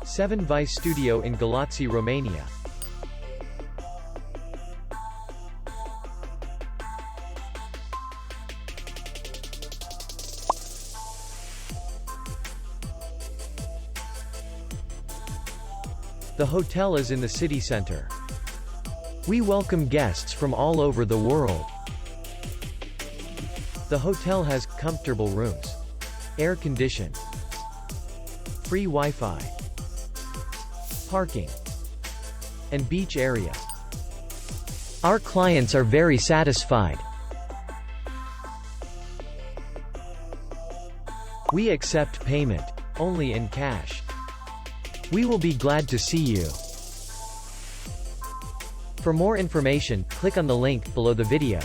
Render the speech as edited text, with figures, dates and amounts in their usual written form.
7 Vise Studio in Galati, Romania. The hotel is in the city center. We welcome guests from all over the world. The hotel has comfortable rooms, air condition, free Wi-Fi, parking, and beach area. Our clients are very satisfied. We accept payment only in cash. We will be glad to see you. For more information, click on the link below the video.